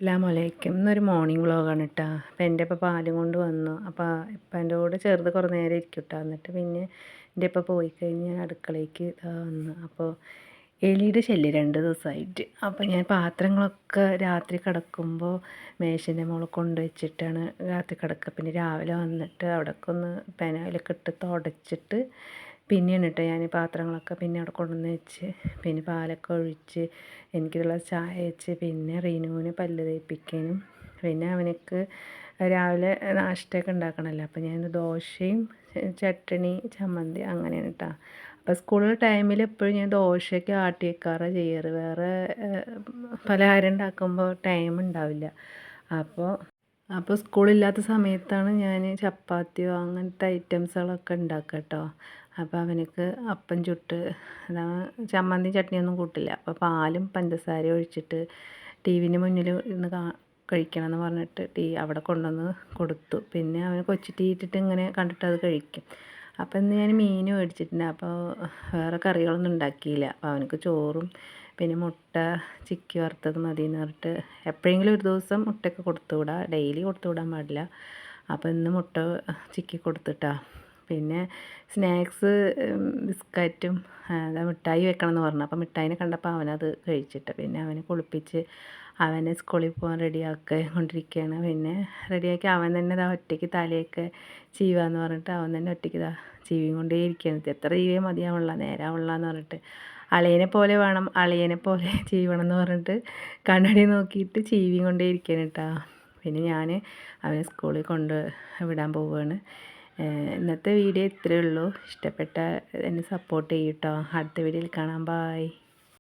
അസ്സലാമലൈക്കും. ഇന്നൊരു മോർണിംഗ് വ്ളോഗാണ് കേട്ടോ. അപ്പോൾ എൻ്റെ ഇപ്പം പാലും കൊണ്ട് വന്നു. അപ്പോൾ ഇപ്പം എൻ്റെ കൂടെ ചെറുത് കുറേ നേരം ഇരിക്കും കേട്ടോ. എന്നിട്ട് പിന്നെ എൻ്റെ ഇപ്പം പോയി കഴിഞ്ഞ് അടുക്കളയ്ക്ക് വന്നു. അപ്പോൾ എലിയുടെ ശല്യം 2 ദിവസമായിട്ട്. അപ്പോൾ ഞാൻ പാത്രങ്ങളൊക്കെ രാത്രി കിടക്കുമ്പോൾ മേശൻ്റെ മുകളിൽ കൊണ്ട് വെച്ചിട്ടാണ് രാത്രി കിടക്കുക. പിന്നെ രാവിലെ വന്നിട്ട് അവിടെയൊക്കെ ഒന്ന് പെനായിലൊക്കെ ഇട്ട് തുടച്ചിട്ട് പിന്നെയാണ് കേട്ടോ ഞാൻ പാത്രങ്ങളൊക്കെ പിന്നെ അവിടെ കൊണ്ടുവന്ന് വെച്ച് പിന്നെ പാലൊക്കെ ഒഴിച്ച് എനിക്കുള്ള ചായ വെച്ച് പിന്നെ റീനുവിന് പല്ല് തേപ്പിക്കാനും പിന്നെ അവനക്ക് രാവിലെ നാഷ്ടയൊക്കെ ഉണ്ടാക്കണമല്ലോ. അപ്പോൾ ഞാൻ ദോശയും ചട്ടണി ചമ്മന്തി അങ്ങനെയാണ് കേട്ടോ. അപ്പോൾ സ്കൂൾ ടൈമിൽ എപ്പോഴും ഞാൻ ദോശയൊക്കെ ആട്ടി വെക്കാറാണ് ചെയ്യാറ്. വേറെ പലഹാരം ഉണ്ടാക്കുമ്പോൾ ടൈം ഉണ്ടാവില്ല. അപ്പോൾ അപ്പോൾ സ്കൂളില്ലാത്ത സമയത്താണ് ഞാൻ ചപ്പാത്തിയോ അങ്ങനത്തെ ഐറ്റംസുകളൊക്കെ ഉണ്ടാക്കുക കേട്ടോ. അപ്പോൾ അവനക്ക് അപ്പം ചുട്ട് ചമ്മന്തി ചട്നിയൊന്നും കൂട്ടില്ല. അപ്പോൾ പാലും പഞ്ചസാരയും ഒഴിച്ചിട്ട് ടി വിൻ്റെ മുന്നിൽ ഇരുന്ന് കഴിക്കണം എന്ന് പറഞ്ഞിട്ട് അവിടെ കൊണ്ടുവന്ന് കൊടുത്തു. പിന്നെ അവന് കൊച്ചു ടീ ഇട്ടിട്ട് ഇങ്ങനെ കണ്ടിട്ട് അത് കഴിക്കും. അപ്പോൾ ഇന്ന് ഞാൻ മീൻ മേടിച്ചിട്ടുണ്ട്. അപ്പോൾ വേറെ കറികളൊന്നും ഉണ്ടാക്കിയില്ല. അപ്പോൾ അവനക്ക് ചോറും പിന്നെ മുട്ട ചിക്കി വറുത്തത് മതി എന്ന് പറഞ്ഞിട്ട് എപ്പോഴെങ്കിലും ഒരു ദിവസം മുട്ടയൊക്കെ കൊടുത്തു വിടാം, ഡെയിലി കൊടുത്തു വിടാൻ പാടില്ല. അപ്പോൾ ഇന്ന് മുട്ട ചിക്കി കൊടുത്തിട്ടാ. പിന്നെ സ്നാക്സ് ബിസ്ക്കറ്റും മിഠായി വെക്കണം എന്ന് പറഞ്ഞു. അപ്പോൾ മിഠായിനെ കണ്ടപ്പോൾ അവനത് കഴിച്ചിട്ട് പിന്നെ അവനെ കുളിപ്പിച്ച് അവനെ സ്കൂളിൽ പോകാൻ റെഡിയാക്കി കൊണ്ടിരിക്കുകയാണ്. പിന്നെ റെഡിയാക്കി അവൻ തന്നെ ഒറ്റയ്ക്ക് തലയൊക്കെ ചീവാന്ന് പറഞ്ഞിട്ട് അവൻ തന്നെ ഒറ്റയ്ക്ക് ചീവിയും കൊണ്ടേ ഇരിക്കുകയാണ്. എത്ര ചീവിയും മതിയാവുള്ള നേരാവുള്ള എന്ന് പറഞ്ഞിട്ട് അളിയനെ പോലെ വേണം, അളിയനെ പോലെ ചീവണം എന്ന് പറഞ്ഞിട്ട് കണ്ണാടി നോക്കിയിട്ട് ചീവിയും കൊണ്ടേ ഇരിക്കുകയാണ് കേട്ടോ. പിന്നെ ഞാൻ അവനെ സ്കൂളിൽ കൊണ്ട് വിടാൻ പോവുകയാണ്. ഇന്നത്തെ വീഡിയോ ഇത്രയേ ഉള്ളൂ. ഇഷ്ടപ്പെട്ട എന്നെ സപ്പോർട്ട് ചെയ്യൂട്ടോ. അടുത്ത വീഡിയോയിൽ കാണാം. ബായ്.